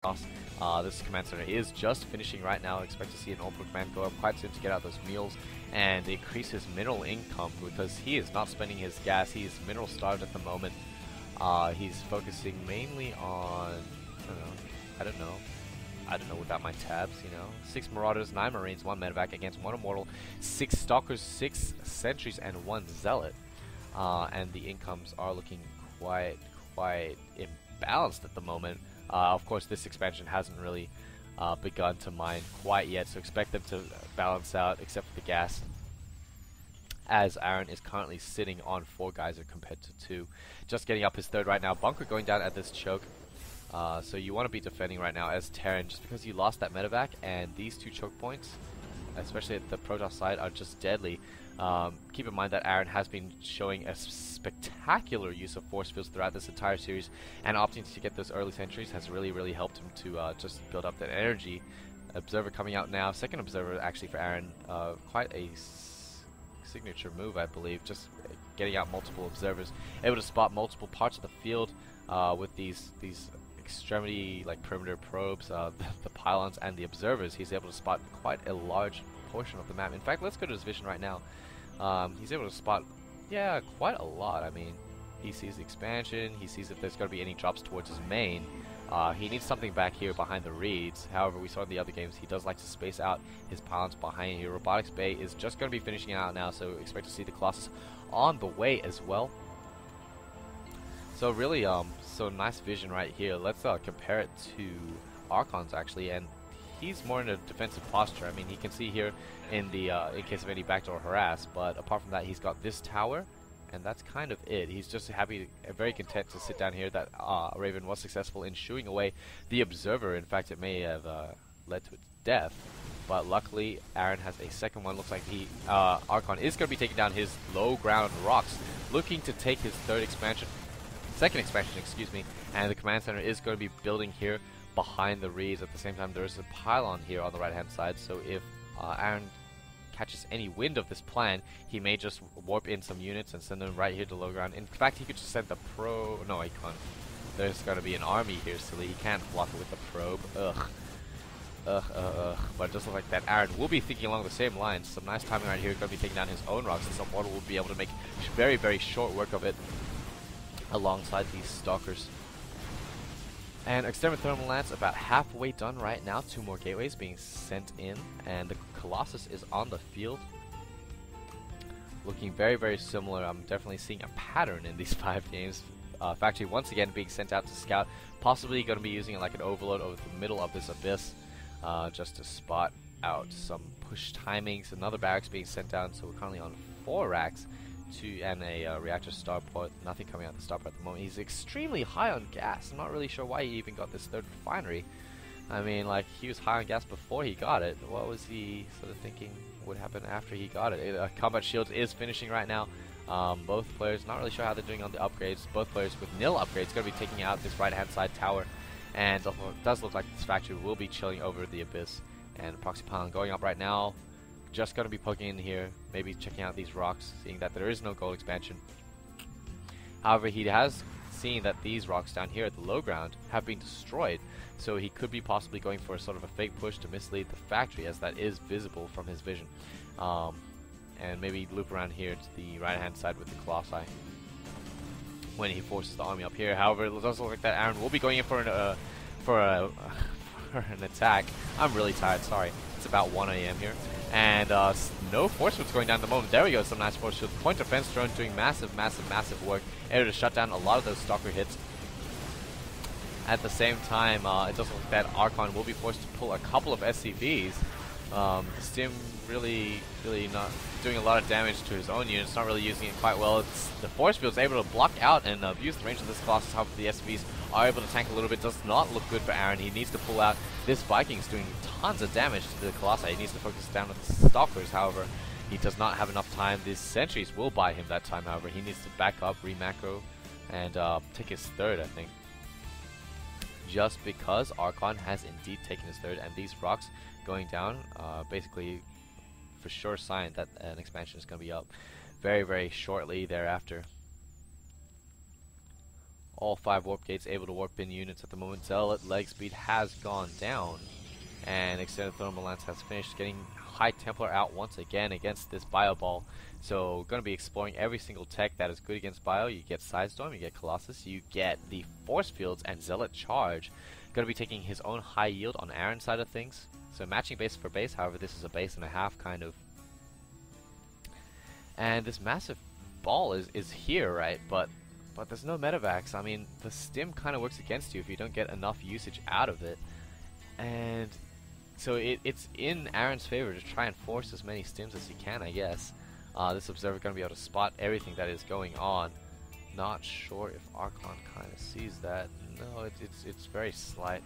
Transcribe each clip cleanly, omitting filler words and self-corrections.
This command center is just finishing right now. Expect to see an Ultra command go up quite soon to get out those meals and increase his mineral income because he is not spending his gas. He is mineral starved at the moment. He's focusing mainly on, I don't know without my tabs, 6 Marauders, 9 Marines, 1 Medevac against 1 Immortal, 6 Stalkers, 6 Sentries, and 1 Zealot. And the incomes are looking quite imbalanced at the moment. Of course, this expansion hasn't really begun to mine quite yet, so expect them to balance out, except for the gas, as Aaron is currently sitting on 4 Geyser compared to 2. Just getting up his 3rd right now. Bunker going down at this choke. So you want to be defending right now as Terran, just because you lost that medevac, and these 2 choke points, especially at the Protoss side, are just deadly. Keep in mind that Aaron has been showing a spectacular use of force fields throughout this entire series, and opting to get those early sentries has really helped him to just build up that energy. Observer coming out now, 2nd Observer actually for Aaron, quite a signature move, I believe, just getting out multiple observers, able to spot multiple parts of the field with these extremity perimeter probes, the pylons and the observers. He's able to spot quite a large portion of the map. In fact, let's go to his vision right now. He's able to spot, quite a lot. I mean, he sees the expansion, he sees if there's going to be any drops towards his main. He needs something back here behind the reeds. However, we saw in the other games he does like to space out his pylons behind here. Robotics Bay is just going to be finishing out now, so expect to see the Colossus on the way as well. So really, so nice vision right here. Let's compare it to Archon's actually, and he's more in a defensive posture. I mean, he can see here in the in case of any backdoor harass, but apart from that, he's got this tower, and that's kind of it. He's just happy, very content to sit down here. That Raven was successful in shooing away the observer. In fact, it may have led to its death, but luckily Aaron has a 2nd one. Looks like he Archon is going to be taking down his low ground rocks, looking to take his 2nd expansion, excuse me, and the command center is going to be building here behind the reeds. At the same time, there is a pylon here on the right hand side, so if Aaron catches any wind of this plan, he may just warp in some units and send them right here to low ground. In fact, he could just send the no, he can't. There's going to be an army here, silly. He can't block it with the probe. But it does look like that Aaron will be thinking along the same lines. Some nice timing right here. Going to be taking down his own rocks, and some water will be able to make very short work of it alongside these stalkers. And Extended Thermal Lance about halfway done right now. 2 more gateways being sent in, and the Colossus is on the field. Looking very similar. I'm definitely seeing a pattern in these 5 games. Factory once again being sent out to scout. Possibly going to be using it like an overload over the middle of this abyss, just to spot out some push timings. Another barracks being sent down, so we're currently on 4 racks. And a reactor starport. Nothing coming out the starport at the moment. He's extremely high on gas. I'm not really sure why he even got this 3rd refinery. I mean, he was high on gas before he got it. What was he sort of thinking would happen after he got it? Combat Shields is finishing right now. Both players, not really sure how they're doing on the upgrades. Both players with nil upgrades going to be taking out this right hand side tower. And it does look like this factory will be chilling over the abyss. And proxy pylon going up right now. Just going to be poking in here, maybe checking out these rocks, seeing that there is no gold expansion. However, he has seen that these rocks down here at the low ground have been destroyed, so he could be possibly going for a sort of a fake push to mislead the factory, as that is visible from his vision. And maybe loop around here to the right hand side with the Colossi when he forces the army up here. However, it does look like that Aaron will be going in for an attack. I'm really tired, sorry. It's about 1 AM here. And no force fields going down at the moment. There we go, some nice force fields. Point of fence drone doing massive work, able to shut down a lot of those stalker hits. At the same time, it does look like that Archon will be forced to pull a couple of SCVs. Stim really not doing a lot of damage to his own units, not really using it quite well. The force field is able to block out and abuse the range of this Colossus. However, the SCVs are able to tank a little bit. Does not look good for Aaron. He needs to pull out. This Viking's doing tons of damage to the Colossi. He needs to focus down with the Stalkers. However, he does not have enough time. These sentries will buy him that time. However, he needs to back up, re-macro, and take his 3rd, I think. Just because Archon has indeed taken his 3rd, and these rocks going down, basically for sure sign that an expansion is going to be up very shortly thereafter. All 5 warp gates able to warp in units at the moment. Zealot leg speed has gone down, and Extended Thermal Lance has finished, getting High Templar out once again against this Bio Ball. So going to be exploring every single tech that is good against Bio. You get Sidestorm, you get Colossus, you get the Force Fields, and Zealot Charge. Going to be taking his own high yield on Aaron's side of things. So matching base for base, however this is a base and a half kind of. And this massive ball is here, right? But there's no Medivacs. I mean, the stim kind of works against you if you don't get enough usage out of it. And so it's in Aaron's favor to try and force as many stims as he can, I guess. This Observer going to be able to spot everything that is going on. Not sure if Archon kind of sees that. No, it's very slight.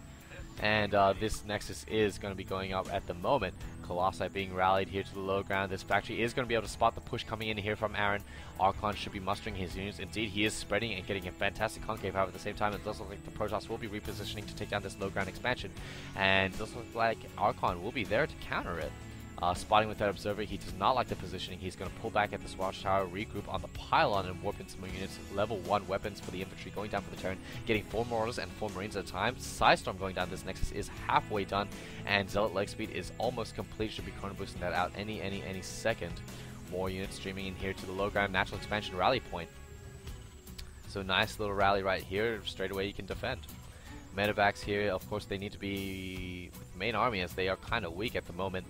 And this Nexus is going to be going up at the moment. Colossi being rallied here to the low ground. This factory is going to be able to spot the push coming in here from Aaron. Archon should be mustering his units. Indeed, he is spreading and getting a fantastic concave. However, at the same time, it does look like the Protoss will be repositioning to take down this low ground expansion. And it does look like Archon will be there to counter it. Spotting with that Observer, he does not like the positioning. He's going to pull back at this watchtower, regroup on the pylon, and warp in some more units. Level 1 weapons for the infantry going down for the turn, getting 4 Marauders and 4 Marines at a time. Sidestorm going down. This Nexus is halfway done, and Zealot leg speed is almost complete. Should be chrono boosting that out any second. More units streaming in here to the low ground. Natural expansion rally point. So nice little rally right here. Straight away you can defend. Medivacs here, of course, they need to be with the main army as they are kind of weak at the moment.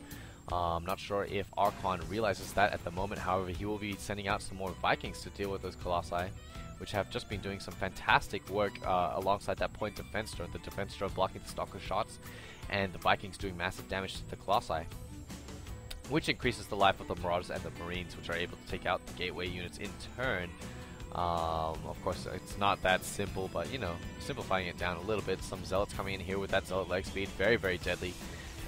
I'm not sure if Archon realizes that at the moment. However, he will be sending out some more Vikings to deal with those Colossi, which have just been doing some fantastic work alongside that point defense drone. The defense drone blocking the Stalker shots, and the Vikings doing massive damage to the Colossi, which increases the life of the Marauders and the Marines, which are able to take out the Gateway units in turn. Of course, it's not that simple, but, you know, simplifying it down a little bit. Some Zealots coming in here with that Zealot leg speed. Very, very deadly.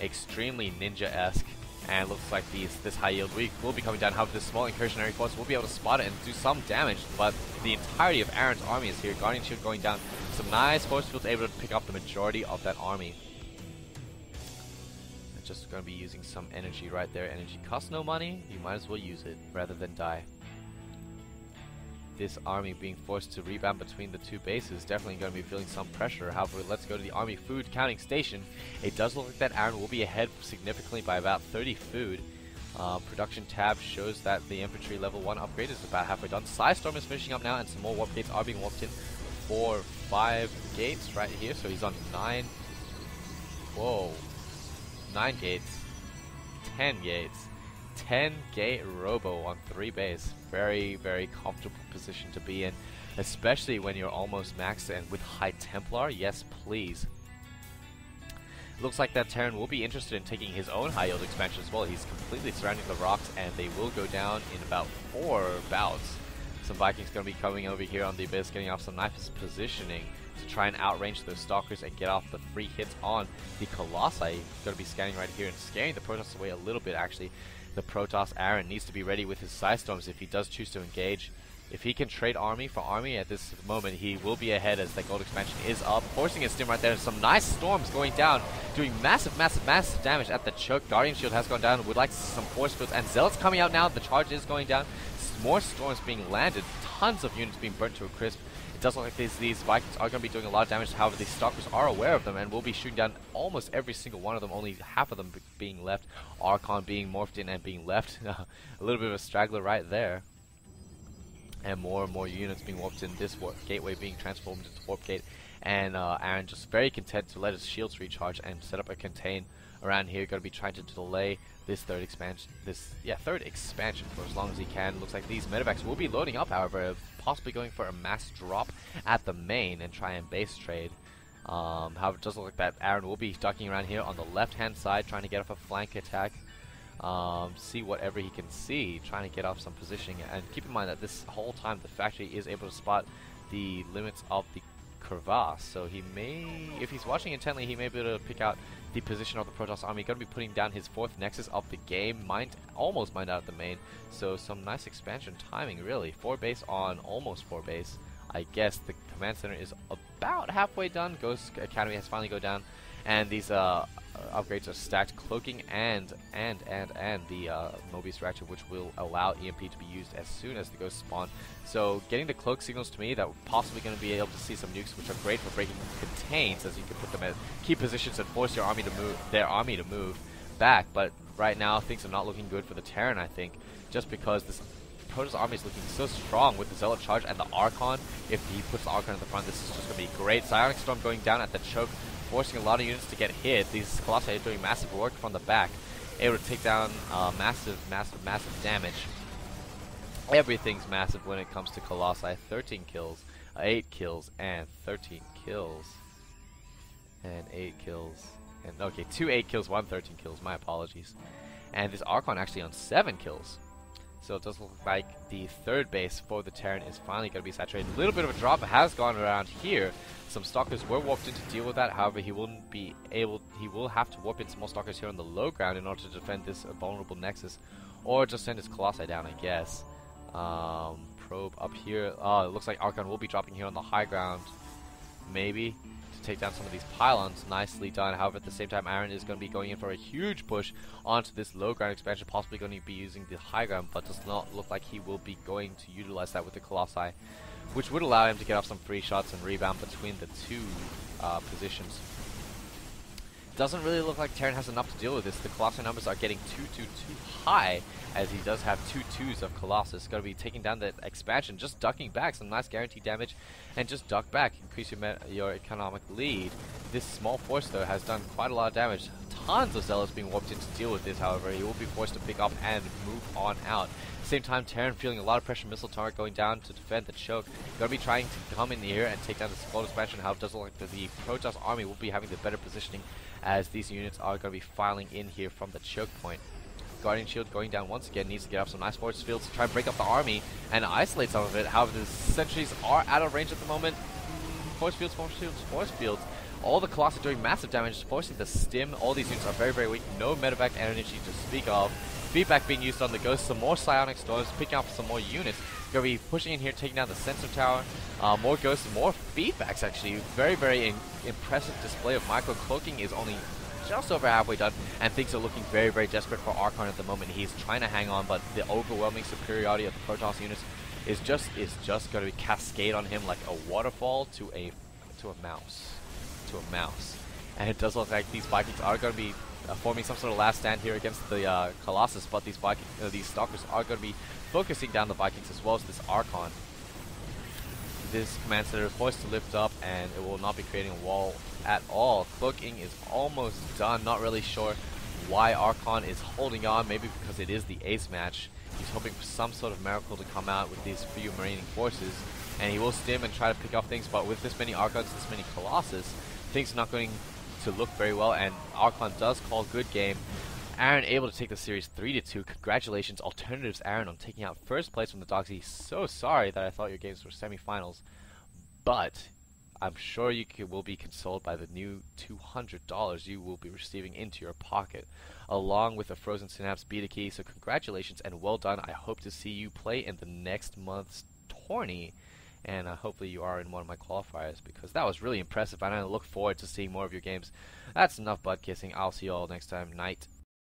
Extremely ninja-esque. And looks like this high yield weak will be coming down. However, this small incursionary force will be able to spot it and do some damage. But the entirety of Aaron's army is here. Guardian Shield going down. Some nice force fields able to pick up the majority of that army. They're just going to be using some energy right there. Energy costs no money. You might as well use it rather than die. This army being forced to rebound between the two bases, definitely going to be feeling some pressure. However, let's go to the army food counting station. It does look like that Aaron will be ahead significantly by about 30 food. Production tab shows that the infantry level 1 upgrade is about halfway done. Sidestorm is finishing up now, and some more warp gates are being warped in for 5 gates right here. So he's on 9. Whoa. 9 gates. 10 gates. 10 gate robo on 3 base. Very, very comfortable position to be in, especially when you're almost maxed and with High Templar. Yes, please. Looks like that Terran will be interested in taking his own high yield expansion as well. He's completely surrounding the rocks, and they will go down in about 4 bouts. Some Vikings going to be coming over here on the abyss, getting off some nice positioning to try and outrange those Stalkers and get off the free hits on the Colossi. Going to be scanning right here and scaring the Protoss away a little bit, actually. The Protoss Aaron needs to be ready with his Sidestorms if he does choose to engage. If he can trade army for army at this moment, he will be ahead as the gold expansion is up, forcing his stim right there. Some nice storms going down, doing massive damage at the choke. Guardian Shield has gone down. Would like to see some force fields, and Zealots coming out now. The charge is going down. More storms being landed. Tons of units being burnt to a crisp. It does look like these Vikings are going to be doing a lot of damage. However, these Stalkers are aware of them and will be shooting down almost every single one of them, only half of them being left. Archon being morphed in and being left. A little bit of a straggler right there. And more units being warped in. This gateway being transformed into warp gate. And Aaron just very content to let his shields recharge and set up a contain around here. Going to be trying to delay this third expansion for as long as he can. Looks like these medevacs will be loading up, however, possibly going for a mass drop at the main and try and base trade. However, it does look like that Aaron will be ducking around here on the left hand side, trying to get off a flank attack. See whatever he can see, trying to get off some positioning. And keep in mind that this whole time the factory is able to spot the limits of the crevasse, so he may, if he's watching intently, he may be able to pick out the position of the Protoss army. Going to be putting down his 4th Nexus of the game, almost mined out the main, so some nice expansion timing really. 4 base on almost 4 base. I guess the command center is about halfway done. Ghost Academy has finally go down, and these upgrades are stacked, cloaking and the Mobius reactor, which will allow EMP to be used as soon as the ghosts spawn. So getting the cloak signals to me that we're possibly going to be able to see some nukes, which are great for breaking contains, as you can put them at key positions and force your army to move, their army to move back. But right now things are not looking good for the Terran, I think, just because this Protoss army is looking so strong with the Zealot charge and the Archon. If he puts the Archon in the front, this is just going to be great. Psionic Storm going down at the choke, forcing a lot of units to get hit. These Colossi are doing massive work from the back, able to take down massive damage. Everything's massive when it comes to Colossi. 13 kills, 8 kills, and 13 kills. And 8 kills. And okay, 2 8 kills, 1 13 kills, my apologies. And this Archon actually on 7 kills. So it does look like the third base for the Terran is finally going to be saturated. A little bit of a drop has gone around here. Some Stalkers were warped in to deal with that. However, he will have to warp in some more Stalkers here on the low ground in order to defend this vulnerable Nexus. Or just send his Colossi down, I guess. Probe up here. It looks like Archon will be dropping here on the high ground. Maybe. Take down some of these pylons. Nicely done. However, at the same time, Aaron is going to be going in for a huge push onto this low ground expansion, possibly going to be using the high ground, but does not look like he will be going to utilize that with the Colossi, which would allow him to get off some free shots and rebound between the two positions. Doesn't really look like Terran has enough to deal with this. The Colossi numbers are getting too high, as he does have 2 2s of Colossus. Going to be taking down the expansion, just ducking back, some nice guaranteed damage, and just duck back, increase your economic lead. This small force, though, has done quite a lot of damage. Tons of Zealots being warped in to deal with this, however. He will be forced to pick up and move on out. Same time, Terran feeling a lot of pressure, missile turret going down to defend the choke. Going to be trying to come in here and take down this cold expansion. However, it doesn't look like the Protoss army will be having the better positioning, as these units are going to be filing in here from the choke point. Guardian Shield going down once again, needs to get up some nice force fields to try and break up the army and isolate some of it. However, the sentries are out of range at the moment. Force fields. All the Colossi doing massive damage, forcing the stim. All these units are very weak. No medevac energy to speak of. Feedback being used on the Ghost. Some more Psionic Storms, picking up some more units. Going to be pushing in here, taking down the sensor tower. More Ghosts, more feedbacks actually. Very impressive display of micro cloaking is only just over halfway done, and things are looking very desperate for Archon at the moment. He's trying to hang on, but the overwhelming superiority of the Protoss units is just going to be cascade on him like a waterfall to a mouse. And it does look like these Vikings are going to be forming some sort of last stand here against the Colossus, but these Stalkers are going to be focusing down the Vikings as well as this Archon. This command center is forced to lift up, and it will not be creating a wall at all. Cloaking is almost done. Not really sure why Archon is holding on. Maybe because it is the ace match. He's hoping for some sort of miracle to come out with these few remaining forces, and he will stim and try to pick up things. But with this many Archons, this many Colossus, things are not going to look very well. And Archon does call good game. Aaron able to take the series 3-2. Congratulations, Alternatives Aaron, on taking out first place from the Dogsi. So sorry that I thought your games were semifinals, but I'm sure you will be consoled by the new $200 you will be receiving into your pocket, along with a Frozen Synapse beta key. So congratulations and well done. I hope to see you play in the next month's tourney, and hopefully you are in one of my qualifiers, because that was really impressive, and I look forward to seeing more of your games. That's enough butt kissing. I'll see you all next time. Night.